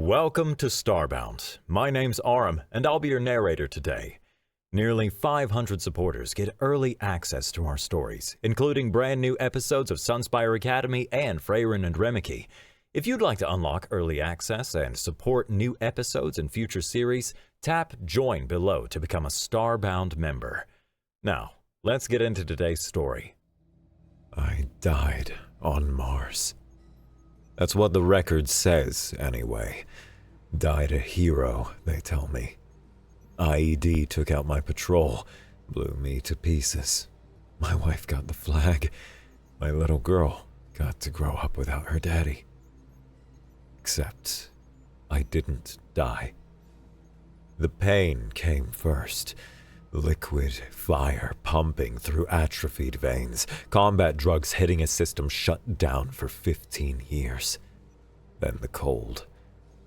Welcome to Starbound. My name's Aram, and I'll be your narrator today. Nearly 500 supporters get early access to our stories, including brand new episodes of Sunspire Academy and Freyrin and Remike. If you'd like to unlock early access and support new episodes and future series, tap Join below to become a Starbound member. Now, let's get into today's story. I died on Mars. That's what the record says, anyway. Died a hero, they tell me. IED took out my patrol, blew me to pieces. My wife got the flag. My little girl got to grow up without her daddy. Except, I didn't die. The pain came first. Liquid fire pumping through atrophied veins, combat drugs hitting a system shut down for 15 years. Then the cold,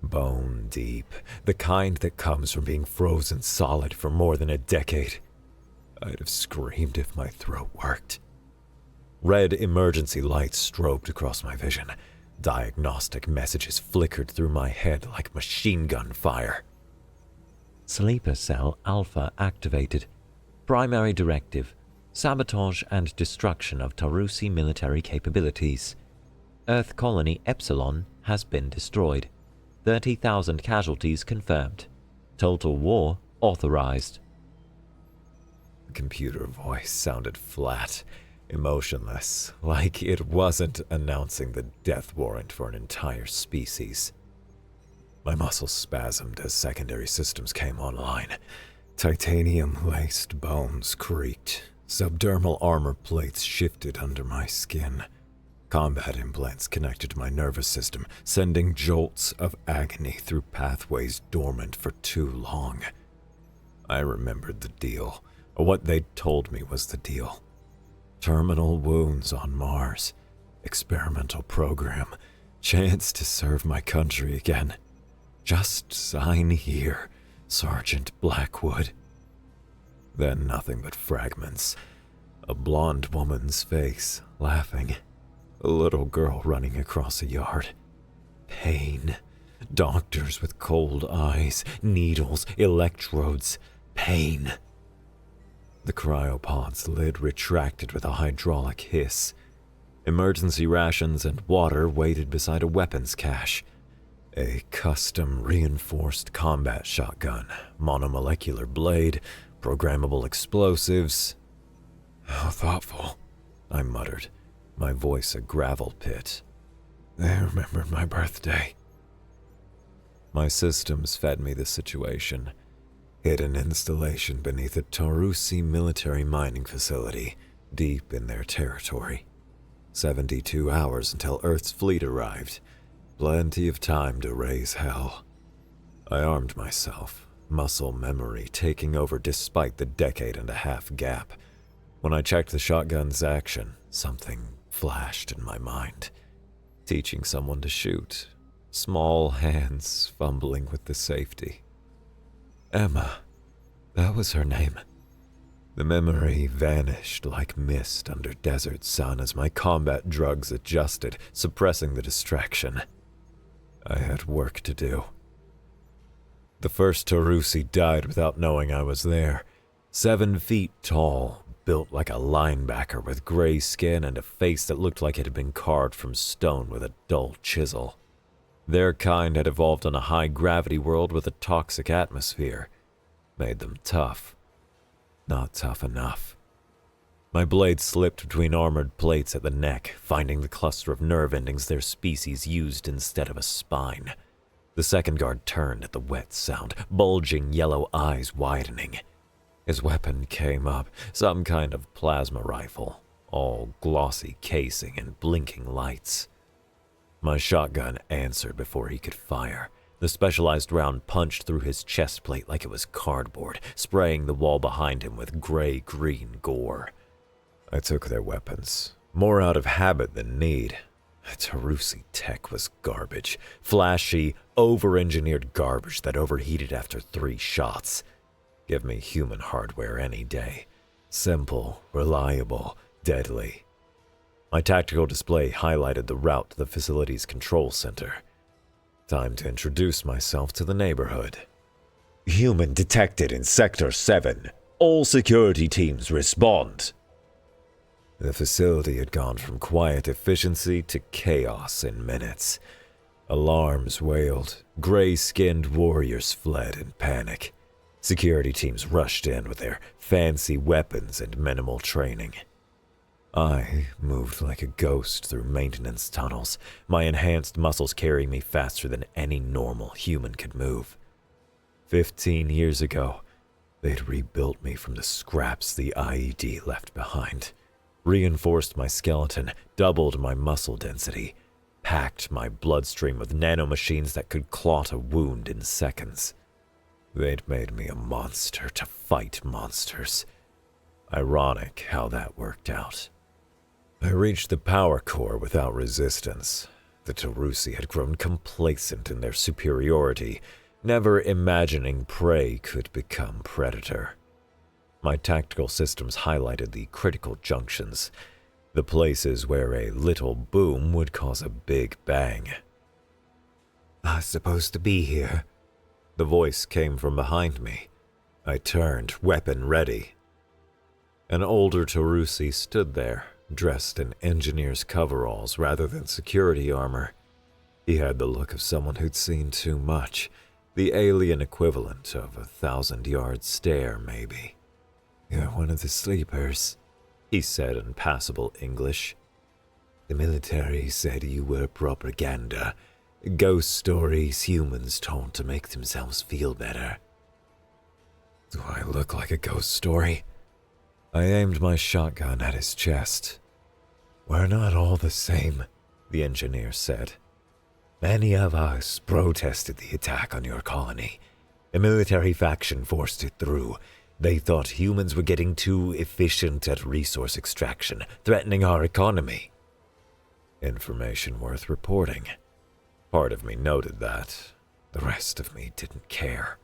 bone deep, the kind that comes from being frozen solid for more than a decade. I'd have screamed if my throat worked. Red emergency lights strobed across my vision. Diagnostic messages flickered through my head like machine gun fire. Sleeper Cell Alpha activated. Primary directive: sabotage and destruction of Tarusi military capabilities. Earth colony Epsilon has been destroyed. 30,000 casualties confirmed. Total war authorized. The computer voice sounded flat, emotionless, like it wasn't announcing the death warrant for an entire species. My muscles spasmed as secondary systems came online. Titanium-laced bones creaked. Subdermal armor plates shifted under my skin. Combat implants connected to my nervous system, sending jolts of agony through pathways dormant for too long. I remembered the deal. What they'd told me was the deal. Terminal wounds on Mars. Experimental program. Chance to serve my country again. Just sign here, Sergeant Blackwood. Then nothing but fragments. A blonde woman's face, laughing. A little girl running across a yard. Pain. Doctors with cold eyes, needles, electrodes. Pain. The cryopod's lid retracted with a hydraulic hiss. Emergency rations and water waited beside a weapons cache. A custom reinforced combat shotgun, monomolecular blade, programmable explosives. How thoughtful, I muttered, my voice a gravel pit. They remembered my birthday. My systems fed me the situation. Hidden installation beneath a Tarusi military mining facility, deep in their territory. 72 hours until Earth's fleet arrived. Plenty of time to raise hell. I armed myself, muscle memory taking over despite the decade-and-a-half gap. When I checked the shotgun's action, something flashed in my mind. Teaching someone to shoot. Small hands fumbling with the safety. Emma. That was her name. The memory vanished like mist under desert sun as my combat drugs adjusted, suppressing the distraction. I had work to do. The first Tarusi died without knowing I was there. 7 feet tall, built like a linebacker with gray skin and a face that looked like it had been carved from stone with a dull chisel. Their kind had evolved on a high-gravity world with a toxic atmosphere. Made them tough. Not tough enough. My blade slipped between armored plates at the neck, finding the cluster of nerve endings their species used instead of a spine. The second guard turned at the wet sound, bulging yellow eyes widening. His weapon came up, some kind of plasma rifle, all glossy casing and blinking lights. My shotgun answered before he could fire. The specialized round punched through his chest plate like it was cardboard, spraying the wall behind him with gray-green gore. I took their weapons, more out of habit than need. Tarusi tech was garbage. Flashy, over-engineered garbage that overheated after 3 shots. Give me human hardware any day. Simple, reliable, deadly. My tactical display highlighted the route to the facility's control center. Time to introduce myself to the neighborhood. Human detected in Sector 7. All security teams respond. The facility had gone from quiet efficiency to chaos in minutes. Alarms wailed, gray-skinned warriors fled in panic. Security teams rushed in with their fancy weapons and minimal training. I moved like a ghost through maintenance tunnels, my enhanced muscles carrying me faster than any normal human could move. 15 years ago, they'd rebuilt me from the scraps the IED left behind, reinforced my skeleton, doubled my muscle density, packed my bloodstream with nanomachines that could clot a wound in seconds. They'd made me a monster to fight monsters. Ironic how that worked out. I reached the power core without resistance. The Tarusi had grown complacent in their superiority, never imagining prey could become predator. My tactical systems highlighted the critical junctions, the places where a little boom would cause a big bang. "I'm supposed to be here." The voice came from behind me. I turned, weapon ready. An older Tarusi stood there, dressed in engineer's coveralls rather than security armor. He had the look of someone who'd seen too much, the alien equivalent of a 1,000-yard stare, maybe. "You're one of the sleepers," he said in passable English. "The military said you were propaganda. Ghost stories humans told to make themselves feel better." Do I look like a ghost story? I aimed my shotgun at his chest. "We're not all the same," the engineer said. "Many of us protested the attack on your colony. The military faction forced it through. They thought humans were getting too efficient at resource extraction, threatening our economy." Information worth reporting. Part of me noted that. The rest of me didn't care.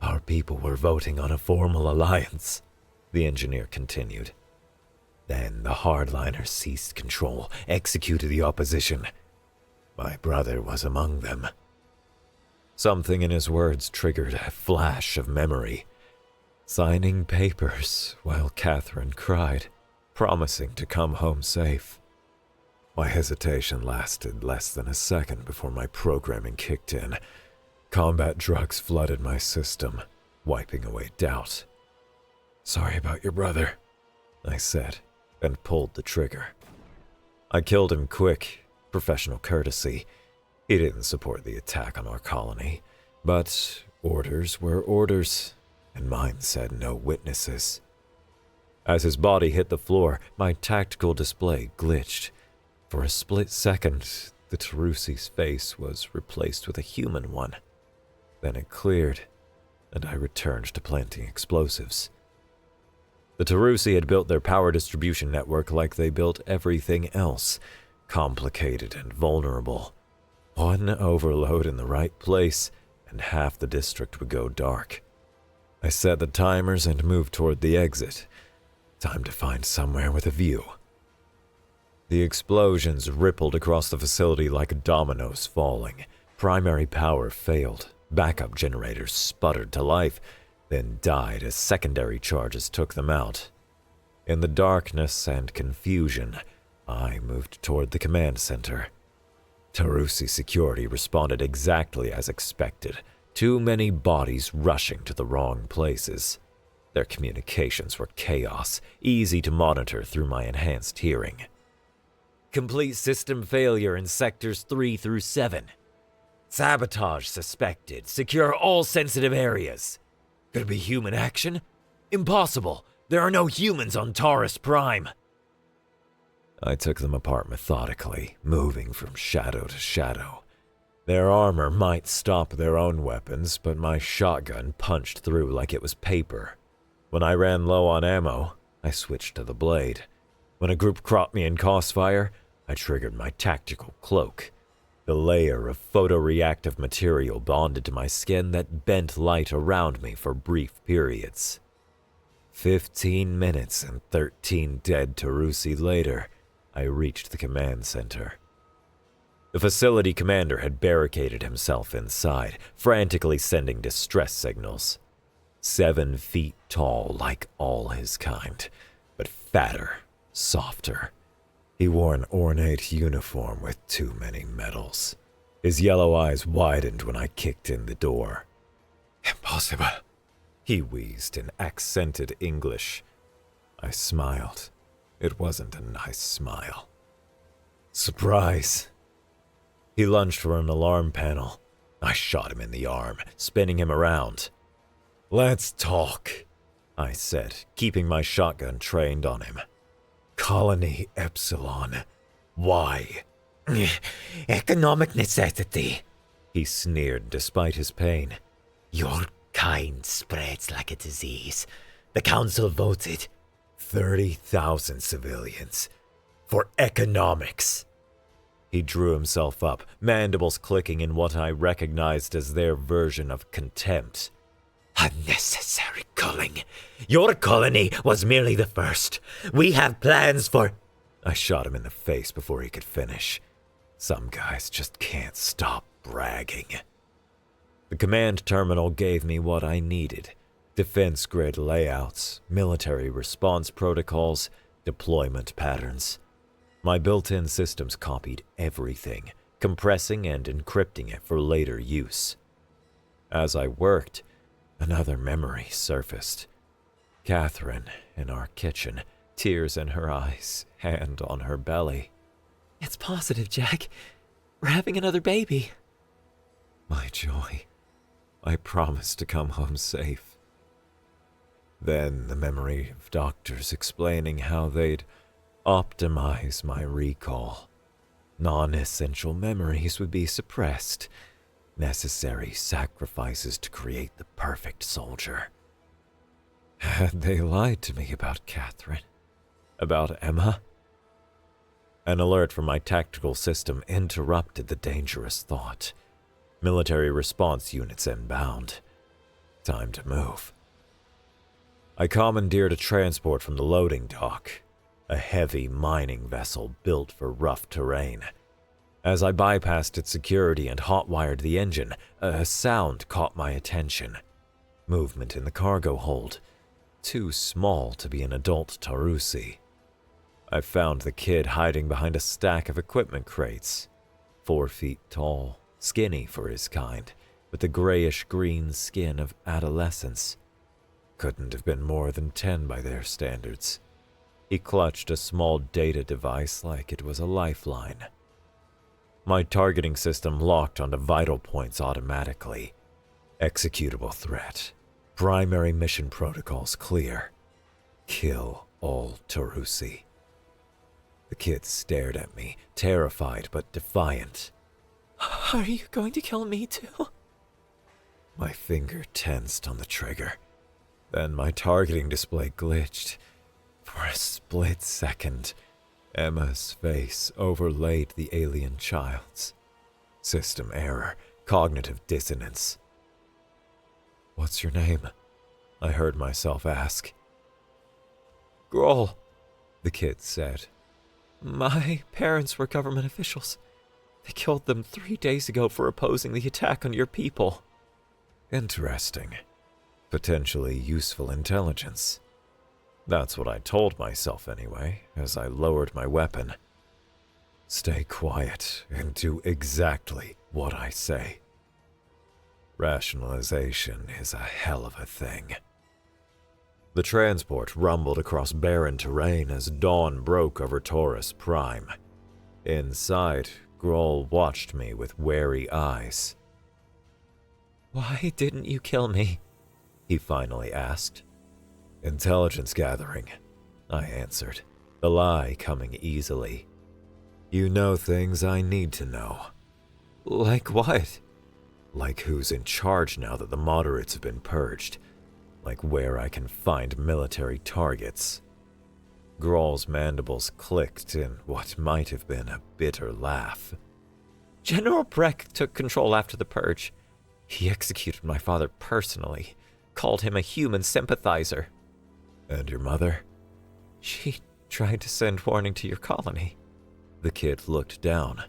"Our people were voting on a formal alliance," the engineer continued. "Then the hardliners seized control, executed the opposition. My brother was among them." Something in his words triggered a flash of memory. Signing papers while Catherine cried, promising to come home safe. My hesitation lasted less than a second before my programming kicked in. Combat drugs flooded my system, wiping away doubt. "Sorry about your brother," I said, and pulled the trigger. I killed him quick, professional courtesy. He didn't support the attack on our colony, but orders were orders, and mine said no witnesses. As his body hit the floor, my tactical display glitched. For a split second, the Tarusi's face was replaced with a human one. Then it cleared, and I returned to planting explosives. The Tarusi had built their power distribution network like they built everything else, complicated and vulnerable. One overload in the right place, and half the district would go dark. I set the timers and moved toward the exit. Time to find somewhere with a view. The explosions rippled across the facility like dominoes falling. Primary power failed. Backup generators sputtered to life, then died as secondary charges took them out. In the darkness and confusion, I moved toward the command center. Tarusi security responded exactly as expected. Too many bodies rushing to the wrong places. Their communications were chaos, easy to monitor through my enhanced hearing. "Complete system failure in sectors 3 through 7. Sabotage suspected. Secure all sensitive areas. Could it be human action? Impossible. There are no humans on Taurus Prime." I took them apart methodically, moving from shadow to shadow. Their armor might stop their own weapons, but my shotgun punched through like it was paper. When I ran low on ammo, I switched to the blade. When a group cropped me in crossfire, I triggered my tactical cloak. The layer of photoreactive material bonded to my skin that bent light around me for brief periods. 15 minutes and 13 dead Tarusi later, I reached the command center. The facility commander had barricaded himself inside, frantically sending distress signals. 7 feet tall like all his kind, but fatter, softer. He wore an ornate uniform with too many medals. His yellow eyes widened when I kicked in the door. "Impossible," he wheezed in accented English. I smiled. It wasn't a nice smile. "Surprise." He lunged for an alarm panel. I shot him in the arm, spinning him around. "Let's talk," I said, keeping my shotgun trained on him. "Colony Epsilon. Why?" "Economic necessity," he sneered despite his pain. "Your kind spreads like a disease. The council voted 30,000 civilians. For economics." He drew himself up, mandibles clicking in what I recognized as their version of contempt. "Unnecessary culling. Your colony was merely the first. We have plans for—" I shot him in the face before he could finish. Some guys just can't stop bragging. The command terminal gave me what I needed: defense grid layouts, military response protocols, deployment patterns. My built-in systems copied everything, compressing and encrypting it for later use. As I worked, another memory surfaced. Catherine in our kitchen, tears in her eyes, hand on her belly. "It's positive, Jack. We're having another baby." My joy. I promised to come home safe. Then the memory of doctors explaining how they'd optimize my recall. Non-essential memories would be suppressed. Necessary sacrifices to create the perfect soldier. Had they lied to me about Catherine? About Emma? An alert from my tactical system interrupted the dangerous thought. Military response units inbound. Time to move. I commandeered a transport from the loading dock, a heavy mining vessel built for rough terrain. As I bypassed its security and hotwired the engine, a sound caught my attention. Movement in the cargo hold. Too small to be an adult Tarusi. I found the kid hiding behind a stack of equipment crates. 4 feet tall, skinny for his kind, with the grayish-green skin of adolescence. Couldn't have been more than 10 by their standards. He clutched a small data device like it was a lifeline. My targeting system locked onto vital points automatically. Executable threat. Primary mission protocols clear. Kill all Tarusi. The kid stared at me, terrified but defiant. "Are you going to kill me too?" My finger tensed on the trigger. Then my targeting display glitched. For a split second, Emma's face overlaid the alien child's. System error, cognitive dissonance. "What's your name?" I heard myself ask. "Grohl," the kid said. "My parents were government officials. They killed them 3 days ago for opposing the attack on your people." Interesting. Potentially useful intelligence. That's what I told myself anyway, as I lowered my weapon. Stay quiet and do exactly what I say. Rationalization is a hell of a thing. The transport rumbled across barren terrain as dawn broke over Taurus Prime. Inside, Grohl watched me with wary eyes. "Why didn't you kill me?" he finally asked. "Intelligence gathering," I answered, the lie coming easily. "You know things I need to know." "Like what?" Like who's in charge now that the moderates have been purged. Like where I can find military targets. Grohl's mandibles clicked in what might have been a bitter laugh. "General Breck took control after the purge. He executed my father personally, called him a human sympathizer." "And your mother?" "She tried to send warning to your colony." The kid looked down.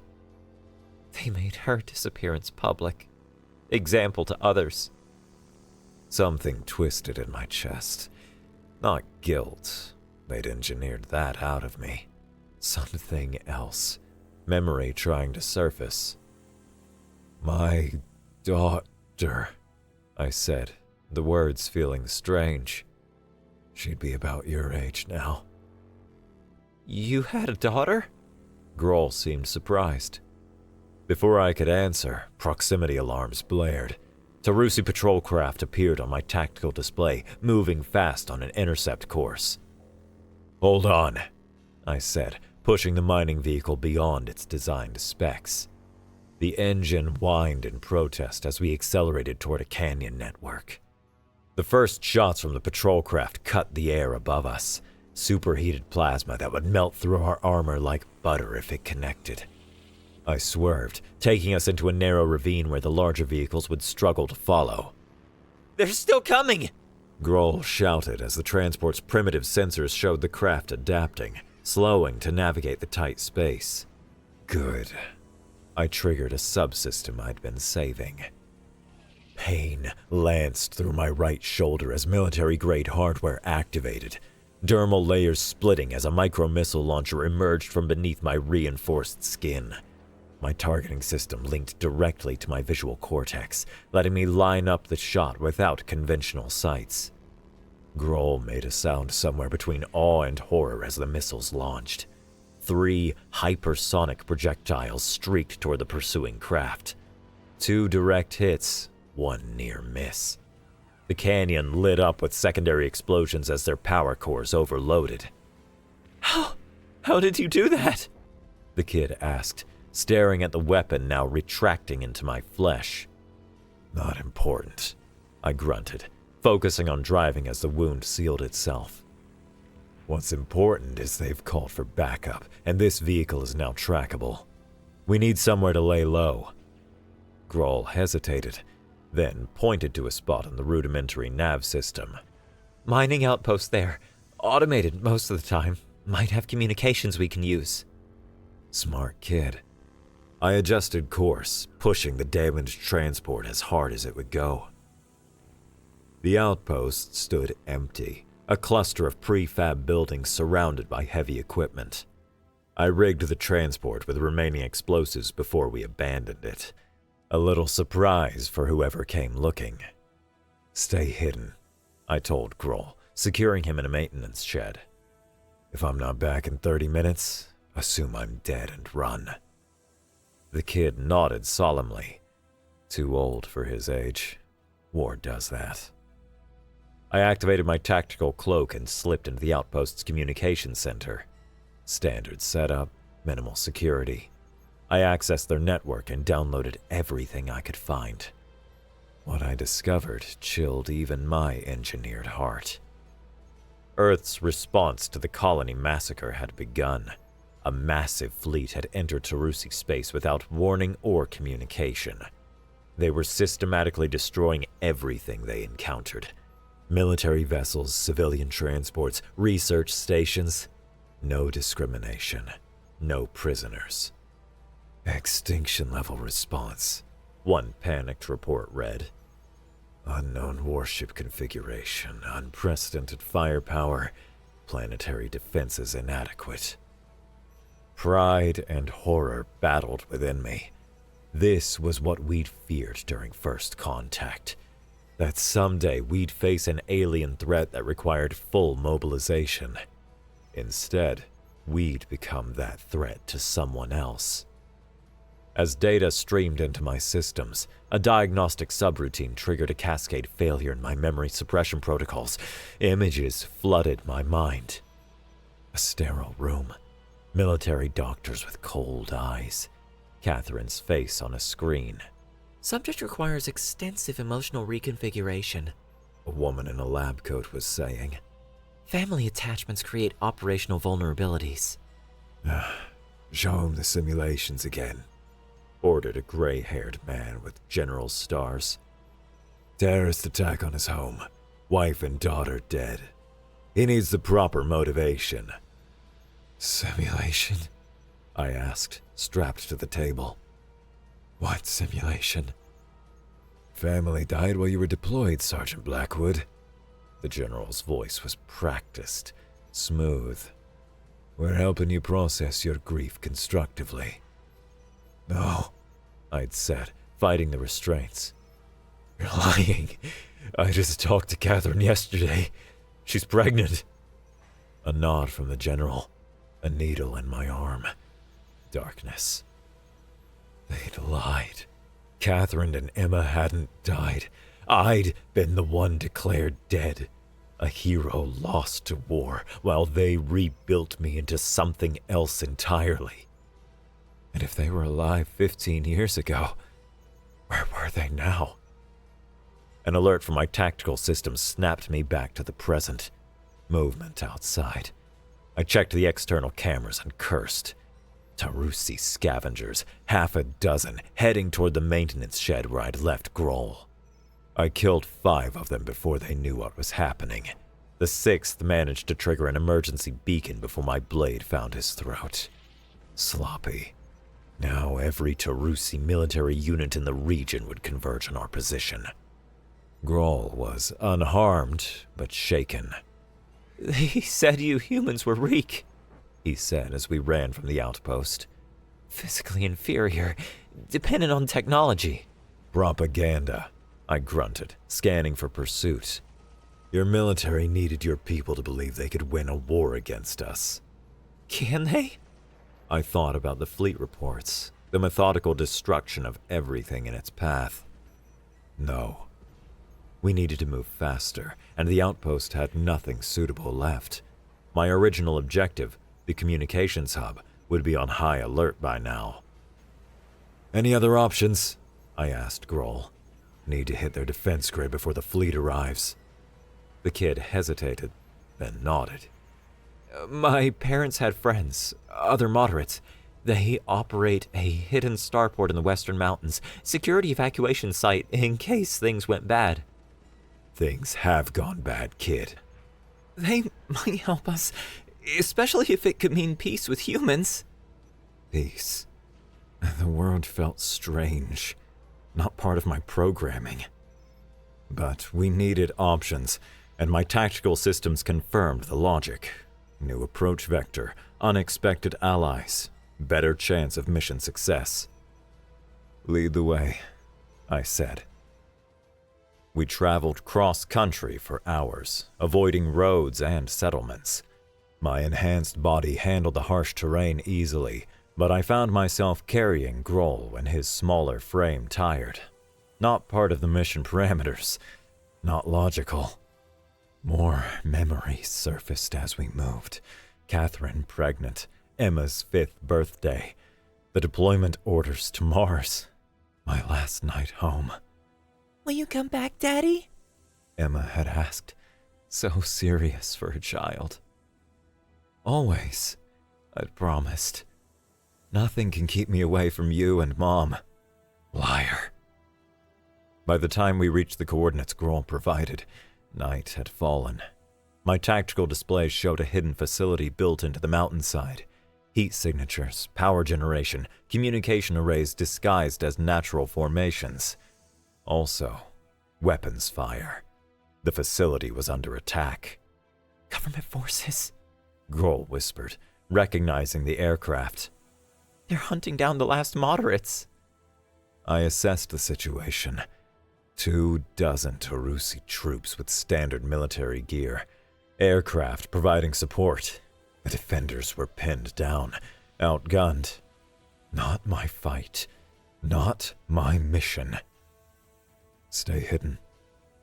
They made her disappearance public. Example to others. Something twisted in my chest. Not guilt. They'd engineered that out of me. Something else. Memory trying to surface. My daughter, I said, the words feeling strange. She'd be about your age now. You had a daughter? Grohl seemed surprised. Before I could answer, proximity alarms blared. Tarusi patrol craft appeared on my tactical display, moving fast on an intercept course. Hold on, I said, pushing the mining vehicle beyond its designed specs. The engine whined in protest as we accelerated toward a canyon network. The first shots from the patrol craft cut the air above us, superheated plasma that would melt through our armor like butter if it connected. I swerved, taking us into a narrow ravine where the larger vehicles would struggle to follow. They're still coming! Grohl shouted as the transport's primitive sensors showed the craft adapting, slowing to navigate the tight space. Good. I triggered a subsystem I'd been saving. Pain lanced through my right shoulder as military-grade hardware activated, dermal layers splitting as a micro-missile launcher emerged from beneath my reinforced skin. My targeting system linked directly to my visual cortex, letting me line up the shot without conventional sights. Grohl made a sound somewhere between awe and horror as the missiles launched. 3 hypersonic projectiles streaked toward the pursuing craft. 2 direct hits, 1 near miss. The canyon lit up with secondary explosions as their power cores overloaded. How did you do that? The kid asked, staring at the weapon now retracting into my flesh. Not important, I grunted, focusing on driving as the wound sealed itself. What's important is they've called for backup, and this vehicle is now trackable. We need somewhere to lay low. Grohl hesitated, then pointed to a spot on the rudimentary nav system. Mining outpost there. Automated most of the time. Might have communications we can use. Smart kid. I adjusted course, pushing the damaged transport as hard as it would go. The outpost stood empty, a cluster of prefab buildings surrounded by heavy equipment. I rigged the transport with remaining explosives before we abandoned it. A little surprise for whoever came looking. Stay hidden, I told Grohl, securing him in a maintenance shed. If I'm not back in 30 minutes, assume I'm dead and run. The kid nodded solemnly. Too old for his age. War does that. I activated my tactical cloak and slipped into the outpost's communication center. Standard setup, minimal security. I accessed their network and downloaded everything I could find. What I discovered chilled even my engineered heart. Earth's response to the colony massacre had begun. A massive fleet had entered Tarusi space without warning or communication. They were systematically destroying everything they encountered. Military vessels, civilian transports, research stations. No discrimination. No prisoners. Extinction-level response, one panicked report read. Unknown warship configuration, unprecedented firepower, planetary defenses inadequate. Pride and horror battled within me. This was what we'd feared during first contact. That someday we'd face an alien threat that required full mobilization. Instead, we'd become that threat to someone else. As data streamed into my systems, a diagnostic subroutine triggered a cascade failure in my memory suppression protocols. Images flooded my mind. A sterile room. Military doctors with cold eyes. Catherine's face on a screen. Subject requires extensive emotional reconfiguration, A woman in a lab coat was saying. Family attachments create operational vulnerabilities. Show him the simulations again, ordered a gray-haired man with general stars. Terrorist attack on his home. Wife and daughter dead. He needs the proper motivation. Simulation? I asked, strapped to the table. What simulation? Family died while you were deployed, Sergeant Blackwood. The General's voice was practiced, smooth. We're helping you process your grief constructively. No, I'd said, fighting the restraints. You're lying. I just talked to Catherine yesterday. She's pregnant. A nod from the General, a needle in my arm. Darkness. They'd lied. Catherine and Emma hadn't died. I'd been the one declared dead. A hero lost to war, while they rebuilt me into something else entirely. And if they were alive 15 years ago, where were they now? An alert from my tactical system snapped me back to the present. Movement outside. I checked the external cameras and cursed. Tarusi scavengers, half a dozen, heading toward the maintenance shed where I'd left Grohl. I killed 5 of them before they knew what was happening. The 6th managed to trigger an emergency beacon before my blade found his throat. Sloppy. Now every Tarusi military unit in the region would converge on our position. Grohl was unharmed, but shaken. They said you humans were weak, he said as we ran from the outpost. Physically inferior, dependent on technology. Propaganda, I grunted, scanning for pursuit. Your military needed your people to believe they could win a war against us. Can they? I thought about the fleet reports, the methodical destruction of everything in its path. No. We needed to move faster, and the outpost had nothing suitable left. My original objective, the communications hub, would be on high alert by now. Any other options? I asked Grohl. Need to hit their defense grid before the fleet arrives. The kid hesitated, then nodded. My parents had friends, other moderates. They operate a hidden starport in the western mountains, security evacuation site in case things went bad. Things have gone bad, kid. They might help us, especially if it could mean peace with humans. Peace. The world felt strange, not part of my programming. But we needed options, and my tactical systems confirmed the logic. New approach vector, unexpected allies, better chance of mission success. Lead the way, I said. We traveled cross-country for hours, avoiding roads and settlements. My enhanced body handled the harsh terrain easily, but I found myself carrying Grohl when his smaller frame tired. Not part of the mission parameters. Not logical. More memories surfaced as we moved. Catherine pregnant, Emma's 5th birthday, the deployment orders to Mars, my last night home. Will you come back, Daddy? Emma had asked, so serious for a child. Always, I'd promised. Nothing can keep me away from you and Mom. Liar. By the time we reached the coordinates Grohl provided, night had fallen. My tactical display showed a hidden facility built into the mountainside. Heat signatures, power generation, communication arrays disguised as natural formations. Also, weapons fire. The facility was under attack. Government forces. Grohl whispered, recognizing the aircraft. They're hunting down the last moderates. I assessed the situation. 24 Tarusi troops with standard military gear. Aircraft providing support. The defenders were pinned down, outgunned. Not my fight. Not my mission. Stay hidden,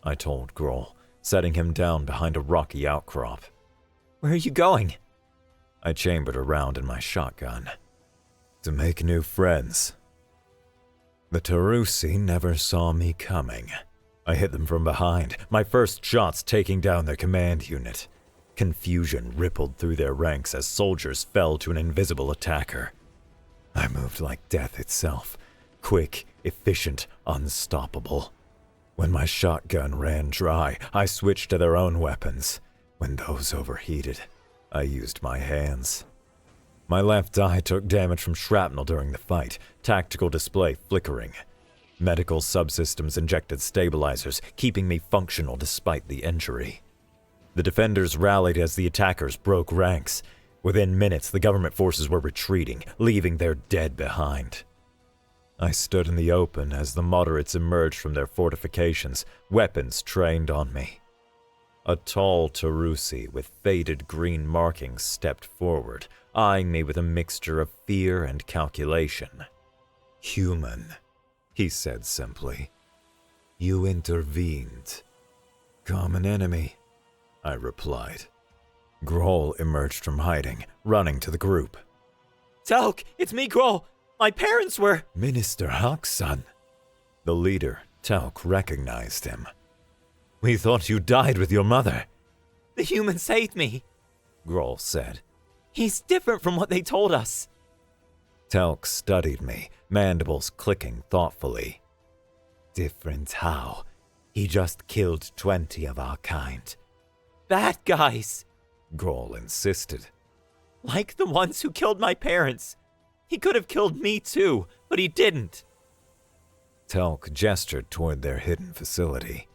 I told Grohl, setting him down behind a rocky outcrop. Where are you going? I chambered around in my shotgun. To make new friends. The Tarusi never saw me coming. I hit them from behind, my first shots taking down their command unit. Confusion rippled through their ranks as soldiers fell to an invisible attacker. I moved like death itself, quick, efficient, unstoppable. When my shotgun ran dry, I switched to their own weapons. When those overheated, I used my hands. My left eye took damage from shrapnel during the fight, tactical display flickering. Medical subsystems injected stabilizers, keeping me functional despite the injury. The defenders rallied as the attackers broke ranks. Within minutes, the government forces were retreating, leaving their dead behind. I stood in the open as the moderates emerged from their fortifications, weapons trained on me. A tall Tarusi with faded green markings stepped forward, eyeing me with a mixture of fear and calculation. "Human," he said simply. "You intervened." "Common enemy," I replied. Grohl emerged from hiding, running to the group. Telk, it's me, Grohl. My parents were— "Minister Huck's son." The leader, Telk, recognized him. "We thought you died with your mother." The humans hate me, Grohl said. "He's different from what they told us." Telk studied me, mandibles clicking thoughtfully. "Different how? He just killed 20 of our kind." "Bad guys, Grohl insisted. like the ones who killed my parents. He could have killed me too, but he didn't." Telk gestured toward their hidden facility.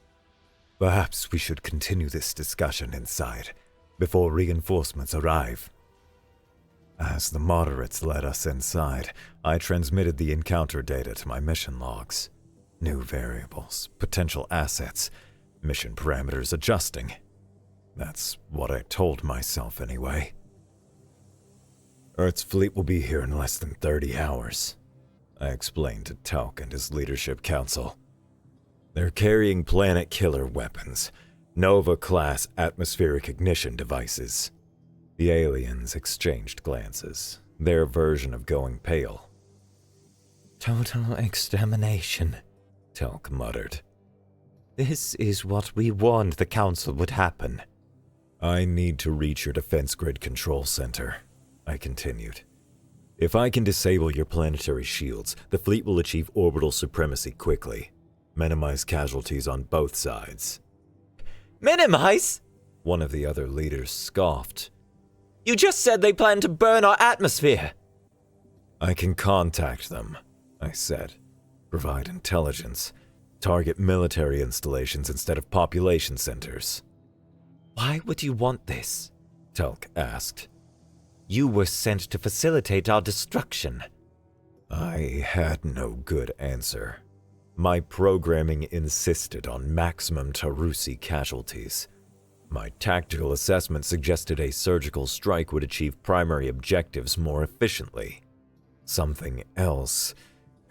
"Perhaps we should continue this discussion inside, before reinforcements arrive." As the moderates led us inside, I transmitted the encounter data to my mission logs. New variables, potential assets, mission parameters adjusting. That's what I told myself anyway. "Earth's fleet will be here in less than 30 hours, I explained to Telk and his leadership council. "They're carrying planet killer weapons, Nova-class atmospheric ignition devices." The aliens exchanged glances, their version of going pale. "Total extermination," Telk muttered. "This is what we warned the council would happen." "I need to reach your defense grid control center," I continued. "If I can disable your planetary shields, the fleet will achieve orbital supremacy quickly. Minimize casualties on both sides." "Minimize?" One of the other leaders scoffed. "You just said they plan to burn our atmosphere." "I can contact them," I said. "Provide intelligence. Target military installations instead of population centers." "Why would you want this?" Telk asked. "You were sent to facilitate our destruction." I had no good answer. My programming insisted on maximum Tarusi casualties. My tactical assessment suggested a surgical strike would achieve primary objectives more efficiently. Something else,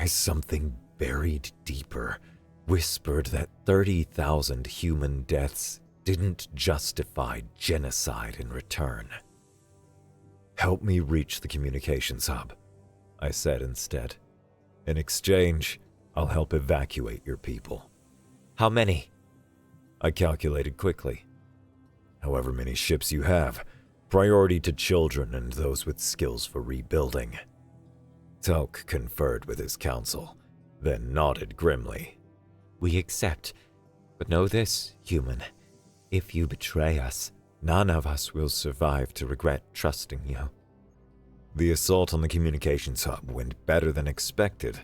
something buried deeper, whispered that 30,000 human deaths didn't justify genocide in return. "Help me reach the communications hub," I said instead. "In exchange, I'll help evacuate your people." "How many?" I calculated quickly. "However many ships you have, priority to children and those with skills for rebuilding." Telk conferred with his council, then nodded grimly. "We accept. But know this, human. If you betray us, none of us will survive to regret trusting you." The assault on the communications hub went better than expected.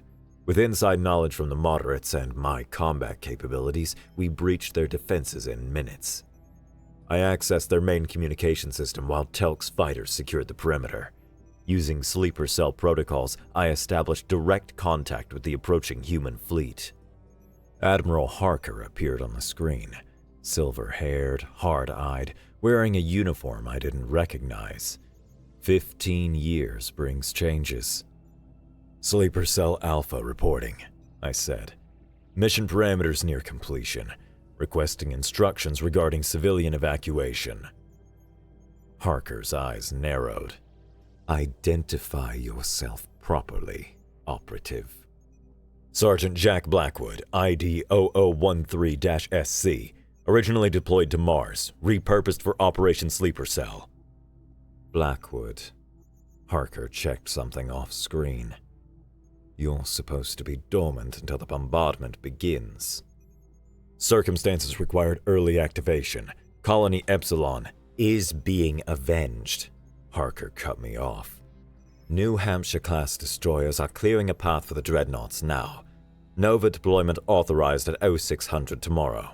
With inside knowledge from the moderates and my combat capabilities, we breached their defenses in minutes. I accessed their main communication system while Telk's fighters secured the perimeter. Using sleeper cell protocols, I established direct contact with the approaching human fleet. Admiral Harker appeared on the screen, silver-haired, hard-eyed, wearing a uniform I didn't recognize. 15 years brings changes. "Sleeper Cell Alpha reporting," I said. "Mission parameters near completion. Requesting instructions regarding civilian evacuation." Harker's eyes narrowed. "Identify yourself properly, operative." "Sergeant Jack Blackwood, ID 0013-SC, originally deployed to Mars, repurposed for Operation Sleeper Cell." Blackwood. Harker checked something off screen. "You're supposed to be dormant until the bombardment begins." "Circumstances required early activation. Colony Epsilon is being avenged." Harker cut me off. New Hampshire-class destroyers are clearing a path for the dreadnoughts now. Nova deployment authorized at 0600 tomorrow.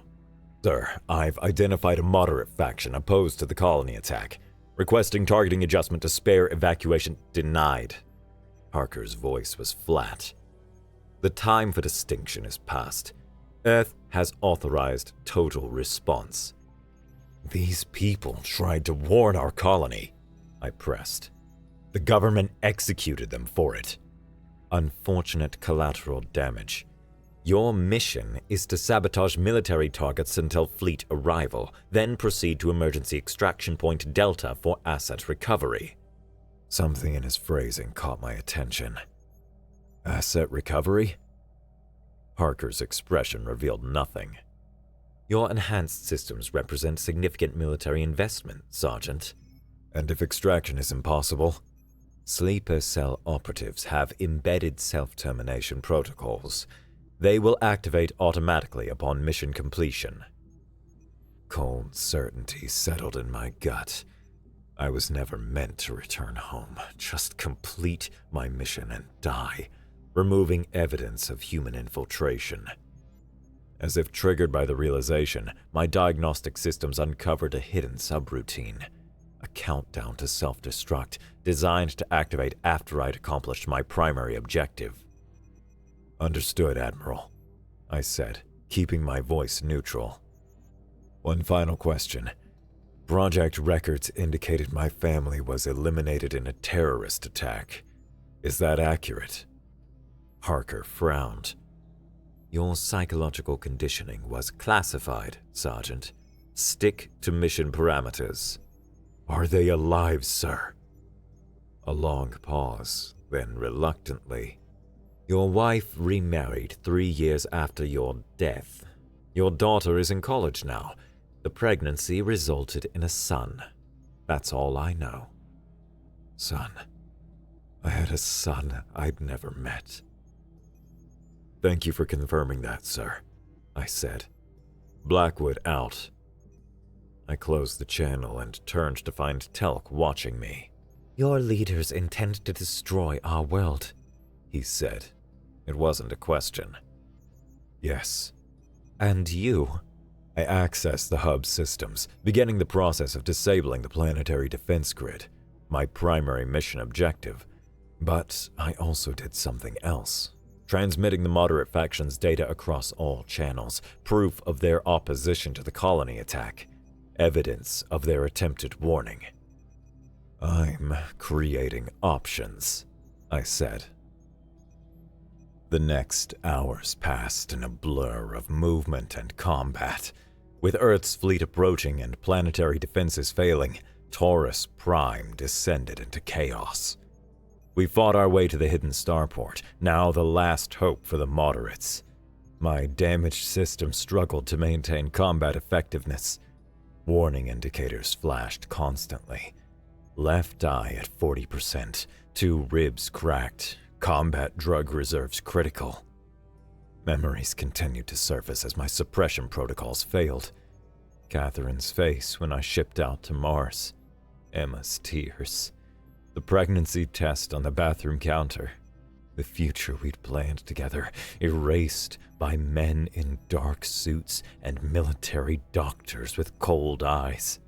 Sir, I've identified a moderate faction opposed to the colony attack, requesting targeting adjustment to spare evacuation denied. Parker's voice was flat. The time for distinction is past. Earth has authorized total response. These people tried to warn our colony, I pressed. The government executed them for it. Unfortunate collateral damage. Your mission is to sabotage military targets until fleet arrival, then proceed to emergency extraction point Delta for asset recovery. Something in his phrasing caught my attention. Asset recovery? Parker's expression revealed nothing. Your enhanced systems represent significant military investment, Sergeant. And if extraction is impossible? Sleeper cell operatives have embedded self-termination protocols. They will activate automatically upon mission completion. Cold certainty settled in my gut. I was never meant to return home, just complete my mission and die, removing evidence of human infiltration. As if triggered by the realization, my diagnostic systems uncovered a hidden subroutine, a countdown to self-destruct designed to activate after I'd accomplished my primary objective. Understood, Admiral, I said, keeping my voice neutral. One final question. Project records indicated my family was eliminated in a terrorist attack. Is that accurate? Parker frowned. Your psychological conditioning was classified, Sergeant. Stick to mission parameters. Are they alive, sir? A long pause, then reluctantly. Your wife remarried 3 years after your death. Your daughter is in college now. The pregnancy resulted in a son. That's all I know. Son. I had a son I'd never met. Thank you for confirming that, sir, I said. Blackwood out. I closed the channel and turned to find Telk watching me. Your leaders intend to destroy our world, he said. It wasn't a question. Yes. And you? I accessed the hub systems, beginning the process of disabling the planetary defense grid, my primary mission objective. But I also did something else. Transmitting the moderate faction's data across all channels, proof of their opposition to the colony attack, evidence of their attempted warning. I'm creating options, I said. The next hours passed in a blur of movement and combat. With Earth's fleet approaching and planetary defenses failing, Taurus Prime descended into chaos. We fought our way to the hidden starport, now the last hope for the moderates. My damaged system struggled to maintain combat effectiveness. Warning indicators flashed constantly. Left eye at 40%, 2 ribs cracked, combat drug reserves critical. Memories continued to surface as my suppression protocols failed. Catherine's face when I shipped out to Mars. Emma's tears. The pregnancy test on the bathroom counter. The future we'd planned together, erased by men in dark suits and military doctors with cold eyes.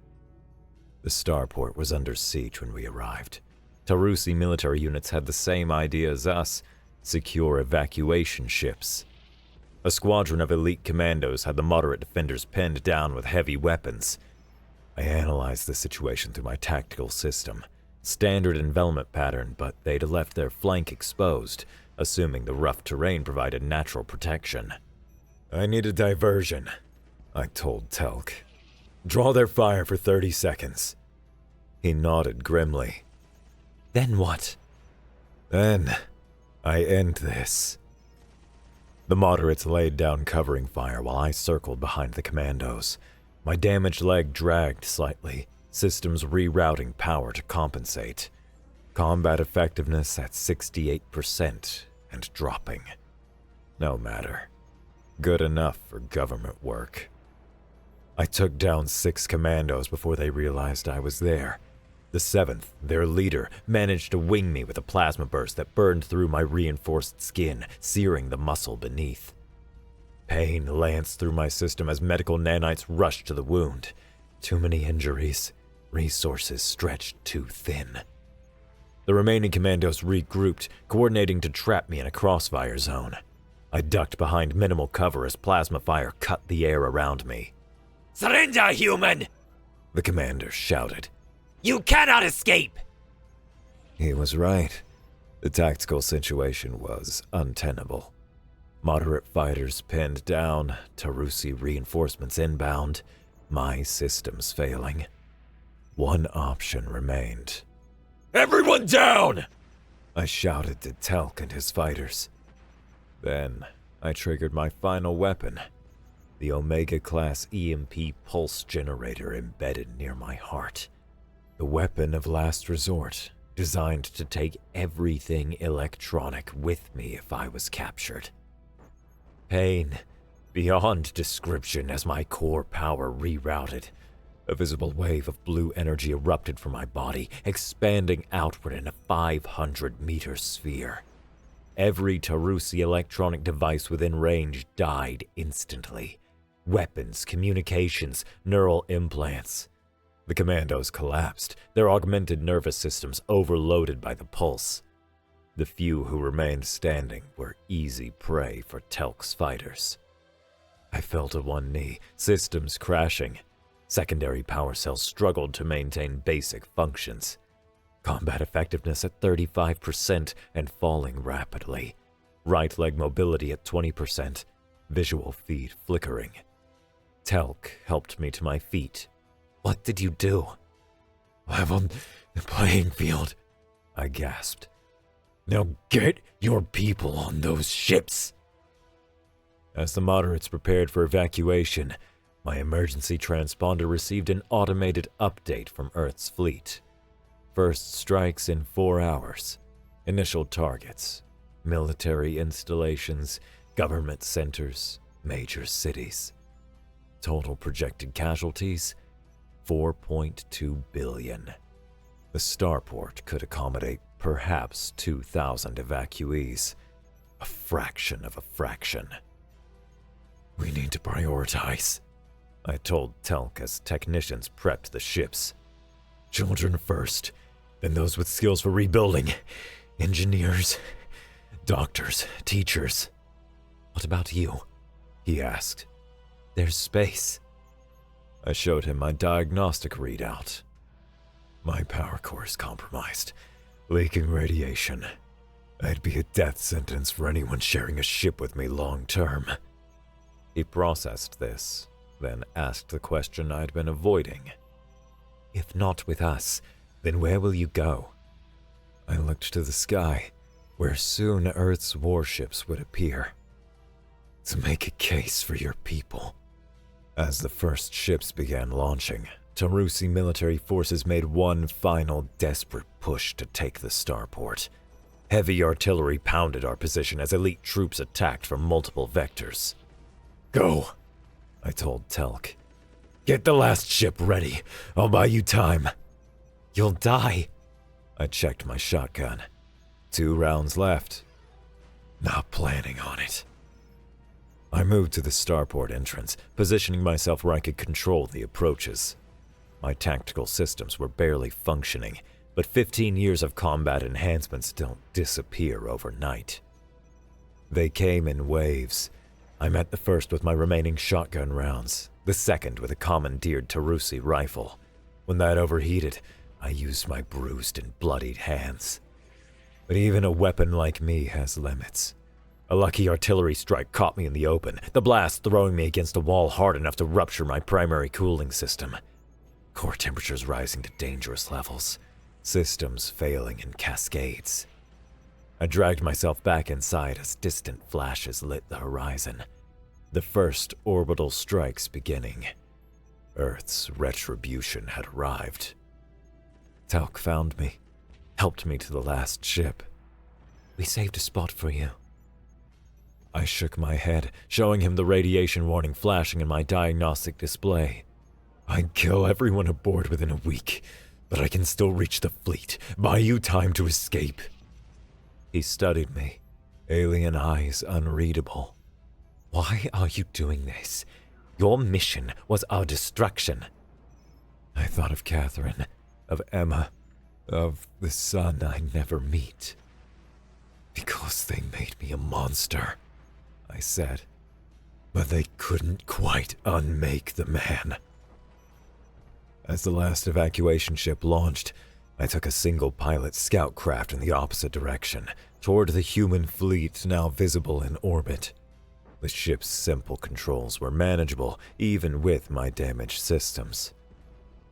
The starport was under siege when we arrived. Tarusi military units had the same idea as us, secure evacuation ships. A squadron of elite commandos had the moderate defenders pinned down with heavy weapons. I analyzed the situation through my tactical system. Standard envelopment pattern, but they'd left their flank exposed, assuming the rough terrain provided natural protection. I need a diversion, I told Telk. Draw their fire for 30 seconds. He nodded grimly. Then what? Then I end this. The moderates laid down covering fire while I circled behind the commandos. My damaged leg dragged slightly, systems rerouting power to compensate. Combat effectiveness at 68% and dropping. No matter. Good enough for government work. I took down 6 commandos before they realized I was there. The 7th, their leader, managed to wing me with a plasma burst that burned through my reinforced skin, searing the muscle beneath. Pain lanced through my system as medical nanites rushed to the wound. Too many injuries, resources stretched too thin. The remaining commandos regrouped, coordinating to trap me in a crossfire zone. I ducked behind minimal cover as plasma fire cut the air around me. Surrender, human! The commander shouted. You cannot escape! He was right. The tactical situation was untenable. Moderate fighters pinned down, Tarusi reinforcements inbound, my systems failing. One option remained. Everyone down! I shouted to Telk and his fighters. Then I triggered my final weapon, the Omega-class EMP pulse generator embedded near my heart. The weapon of last resort, designed to take everything electronic with me if I was captured. Pain, beyond description as my core power rerouted. A visible wave of blue energy erupted from my body, expanding outward in a 500-meter sphere. Every Tarusi electronic device within range died instantly. Weapons, communications, neural implants. The commandos collapsed, their augmented nervous systems overloaded by the pulse. The few who remained standing were easy prey for Telk's fighters. I fell to one knee, systems crashing. Secondary power cells struggled to maintain basic functions. Combat effectiveness at 35% and falling rapidly. Right leg mobility at 20%. Visual feed flickering. Telk helped me to my feet. What did you do? Leveled the playing field, I gasped. Now get your people on those ships. As the moderates prepared for evacuation, my emergency transponder received an automated update from Earth's fleet. First strikes in 4 hours. Initial targets: military installations, government centers, major cities. Total projected casualties: 4.2 billion. The starport could accommodate perhaps 2,000 evacuees. A fraction of a fraction. We need to prioritize, I told Telk as technicians prepped the ships. Children first, then those with skills for rebuilding. Engineers, doctors, teachers. What about you? He asked. There's space. I showed him my diagnostic readout. My power core is compromised, leaking radiation. I'd be a death sentence for anyone sharing a ship with me long term. He processed this, then asked the question I'd been avoiding. If not with us, then where will you go? I looked to the sky, where soon Earth's warships would appear. To make a case for your people. As the first ships began launching, Tarusi military forces made one final desperate push to take the starport. Heavy artillery pounded our position as elite troops attacked from multiple vectors. Go, I told Telk. Get the last ship ready. I'll buy you time. You'll die. I checked my shotgun. 2 rounds left. Not planning on it. I moved to the starport entrance, positioning myself where I could control the approaches. My tactical systems were barely functioning, but 15 years of combat enhancements don't disappear overnight. They came in waves. I met the first with my remaining shotgun rounds, the second with a commandeered Tarusi rifle. When that overheated, I used my bruised and bloodied hands. But even a weapon like me has limits. A lucky artillery strike caught me in the open, the blast throwing me against a wall hard enough to rupture my primary cooling system. Core temperatures rising to dangerous levels, systems failing in cascades. I dragged myself back inside as distant flashes lit the horizon. The first orbital strikes beginning. Earth's retribution had arrived. Telk found me, helped me to the last ship. We saved a spot for you. I shook my head, showing him the radiation warning flashing in my diagnostic display. I'd kill everyone aboard within a week. but I can still reach the fleet, buy you time to escape. He studied me, alien eyes unreadable. Why are you doing this? Your mission was our destruction. I thought of Catherine, of Emma, of the son I never meet. Because they made me a monster, I said. But they couldn't quite unmake the man. As the last evacuation ship launched, I took a single pilot scout craft in the opposite direction, toward the human fleet now visible in orbit. The ship's simple controls were manageable, even with my damaged systems.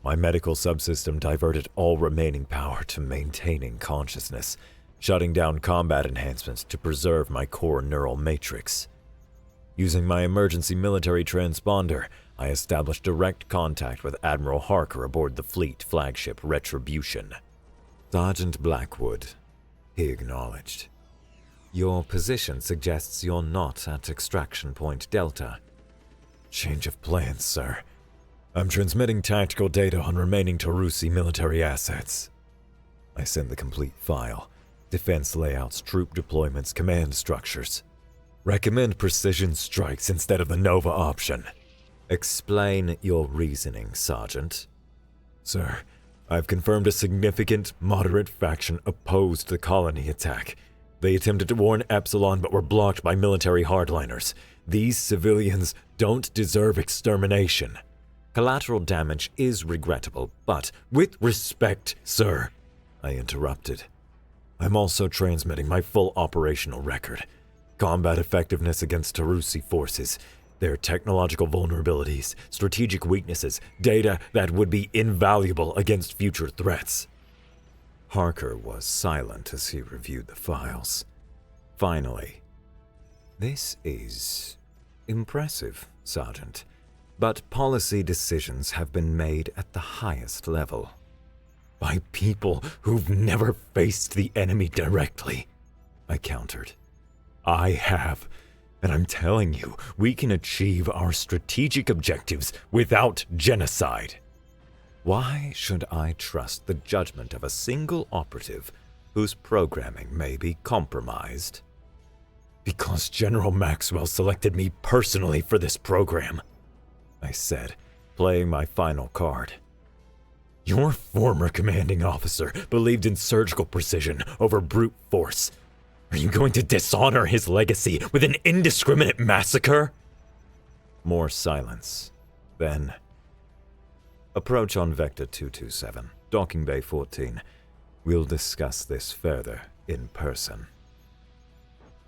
My medical subsystem diverted all remaining power to maintaining consciousness, shutting down combat enhancements to preserve my core neural matrix. Using my emergency military transponder, I established direct contact with Admiral Harker aboard the fleet flagship Retribution. Sergeant Blackwood, he acknowledged. Your position suggests you're not at Extraction Point Delta. Change of plans, sir. I'm transmitting tactical data on remaining Tarusi military assets. I send the complete file. Defense layouts, troop deployments, command structures. Recommend precision strikes instead of the Nova option. Explain your reasoning, Sergeant. Sir, I've confirmed a significant, moderate faction opposed the colony attack. They attempted to warn Epsilon but were blocked by military hardliners. These civilians don't deserve extermination. Collateral damage is regrettable, but with respect, sir, I interrupted. I'm also transmitting my full operational record. Combat effectiveness against Tarusi forces, their technological vulnerabilities, strategic weaknesses, data that would be invaluable against future threats. Harker was silent as he reviewed the files. Finally, this is impressive, Sergeant, but policy decisions have been made at the highest level. By people who've never faced the enemy directly, I countered. I have, and I'm telling you, we can achieve our strategic objectives without genocide. Why should I trust the judgment of a single operative whose programming may be compromised? Because General Maxwell selected me personally for this program, I said, playing my final card. Your former commanding officer believed in surgical precision over brute force. Are you going to dishonor his legacy with an indiscriminate massacre? More silence. Then, approach on Vector 227, Docking Bay 14. We'll discuss this further in person.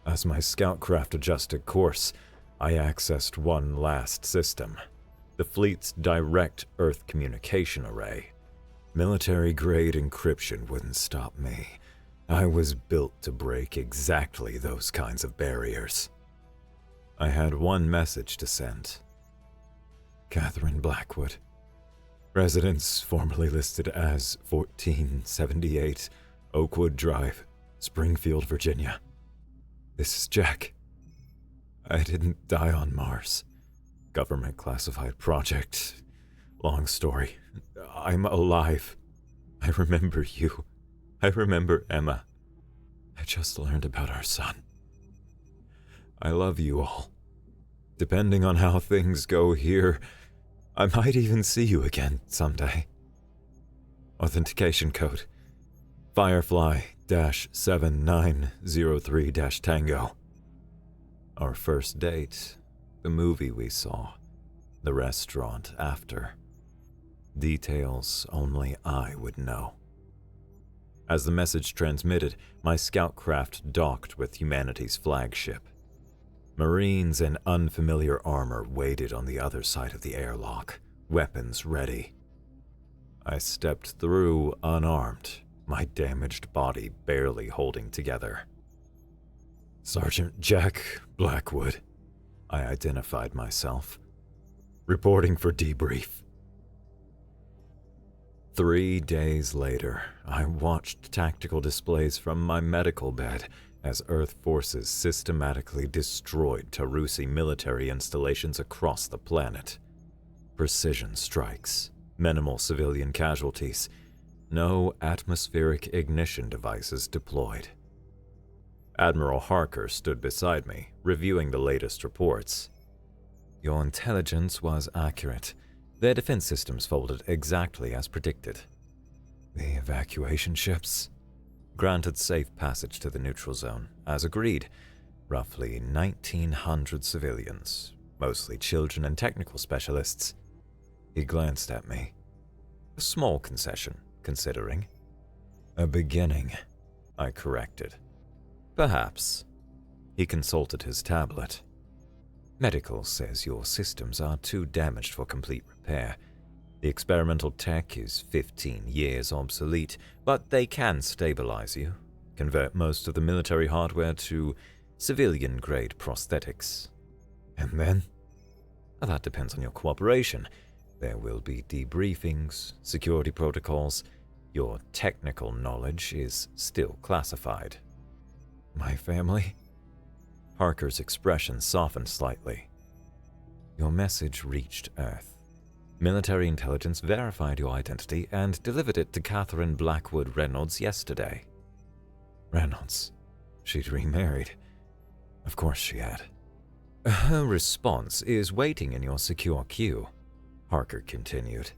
As my scout craft adjusted course, I accessed one last system, the fleet's direct Earth communication array. Military-grade encryption wouldn't stop me. I was built to break exactly those kinds of barriers. I had one message to send. Catherine Blackwood. Residence formerly listed as 1478 Oakwood Drive, Springfield, Virginia. This is Jack. I didn't die on Mars. Government classified project. Long story. I'm alive. I remember you. I remember Emma. I just learned about our son. I love you all. Depending on how things go here, I might even see you again someday. Authentication code. Firefly-7903-Tango. Our first date. The movie we saw. The restaurant after. Details only I would know. As the message transmitted, my scout craft docked with humanity's flagship. Marines in unfamiliar armor waited on the other side of the airlock, weapons ready. I stepped through unarmed, my damaged body barely holding together. Sergeant Jack Blackwood, I identified myself. Reporting for debrief. 3 days later, I watched tactical displays from my medical bed as Earth forces systematically destroyed Tarusi military installations across the planet. Precision strikes, minimal civilian casualties, No atmospheric ignition devices deployed. Admiral Harker stood beside me, reviewing the latest reports. Your intelligence was accurate. Their defense systems folded exactly as predicted. The evacuation ships granted safe passage to the neutral zone, as agreed. Roughly 1,900 civilians, mostly children and technical specialists. He glanced at me. A small concession, considering. A beginning, I corrected. Perhaps. He consulted his tablet. Medical says your systems are too damaged for complete repair. The experimental tech is 15 years obsolete, but they can stabilize you, convert most of the military hardware to civilian-grade prosthetics. And then? That depends on your cooperation. There will be debriefings, security protocols. Your technical knowledge is still classified. My family? Harker's expression softened slightly. Your message reached Earth. Military intelligence verified your identity and delivered it to Catherine Blackwood Reynolds yesterday. Reynolds? She'd remarried. Of course she had. Her response is waiting in your secure queue, Harker continued.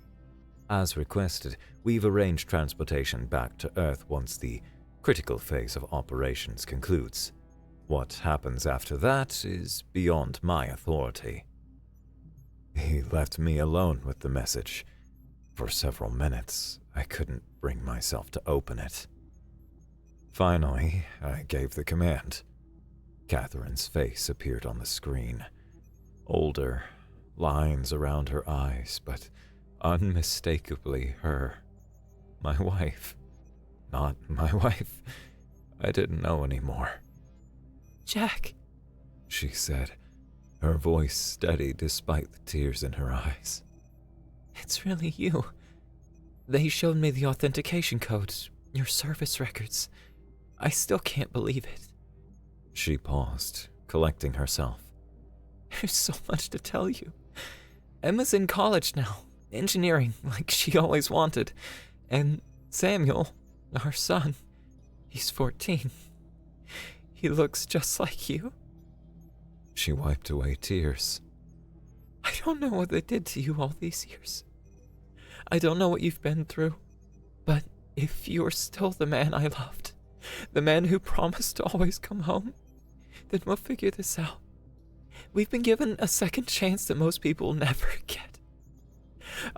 As requested, we've arranged transportation back to Earth once the critical phase of operations concludes. What happens after that is beyond my authority. He left me alone with the message. For several minutes, I couldn't bring myself to open it. Finally, I gave the command. Catherine's face appeared on the screen. Older, lines around her eyes, but unmistakably her. My wife. Not my wife. I didn't know anymore. Jack, She said, her voice steady despite the tears in her eyes. it's really you. They showed me the authentication code, your service records. I still can't believe it. She paused, collecting herself. There's so much to tell you. Emma's in college now, engineering, like she always wanted. And Samuel, our son, he's 14. He looks just like you. She wiped away tears. I don't know what they did to you all these years. I don't know what you've been through. But if you're still the man I loved, the man who promised to always come home, then we'll figure this out. We've been given a second chance that most people never get.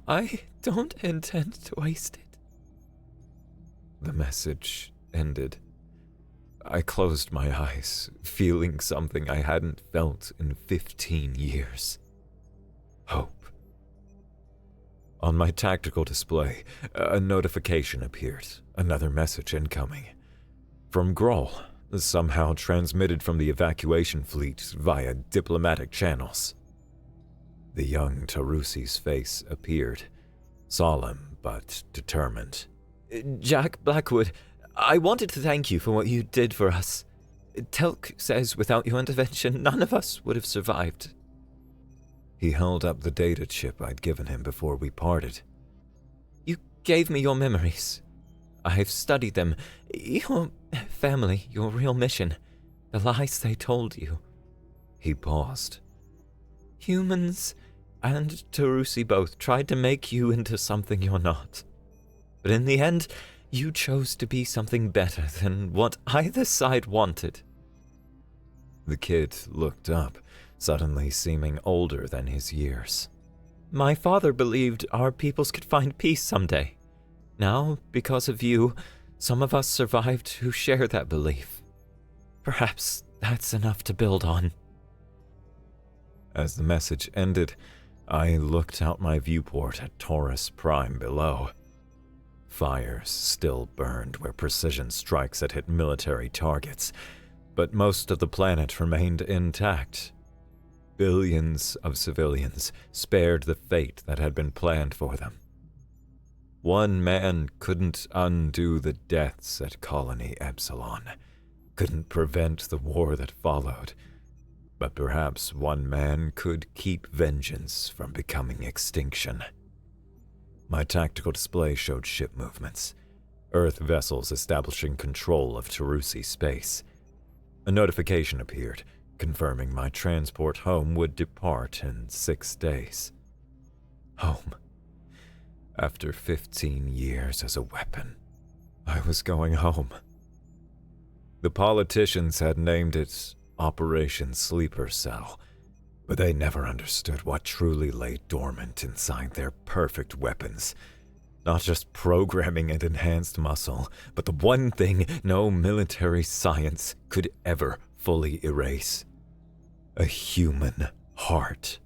I don't intend to waste it. The message ended. I closed my eyes, feeling something I hadn't felt in 15 years. Hope. On my tactical display, a notification appeared, another message incoming. From Groll, somehow transmitted from the evacuation fleet via diplomatic channels. The young Tarusi's face appeared, solemn but determined. Jack Blackwood, I wanted to thank you for what you did for us. Telk says without your intervention, none of us would have survived. He held up the data chip I'd given him before we parted. You gave me your memories. I've studied them. Your family, your real mission, the lies they told you. He paused. Humans and Tarusi both tried to make you into something you're not. But in the end, you chose to be something better than what either side wanted. The kid looked up, suddenly seeming older than his years. My father believed our peoples could find peace someday. Now, because of you, some of us survived who share that belief. Perhaps that's enough to build on. As the message ended, I looked out my viewport at Taurus Prime below. Fires still burned where precision strikes had hit military targets, but most of the planet remained intact. Billions of civilians spared the fate that had been planned for them. One man couldn't undo the deaths at Colony Epsilon, couldn't prevent the war that followed, but perhaps one man could keep vengeance from becoming extinction. My tactical display showed ship movements. Earth vessels establishing control of Tarusi space. A notification appeared, confirming my transport home would depart in 6 days. Home. After 15 years as a weapon, I was going home. The politicians had named it Operation Sleeper Cell, but they never understood what truly lay dormant inside their perfect weapons. Not just programming and enhanced muscle, but the one thing no military science could ever fully erase. A human heart.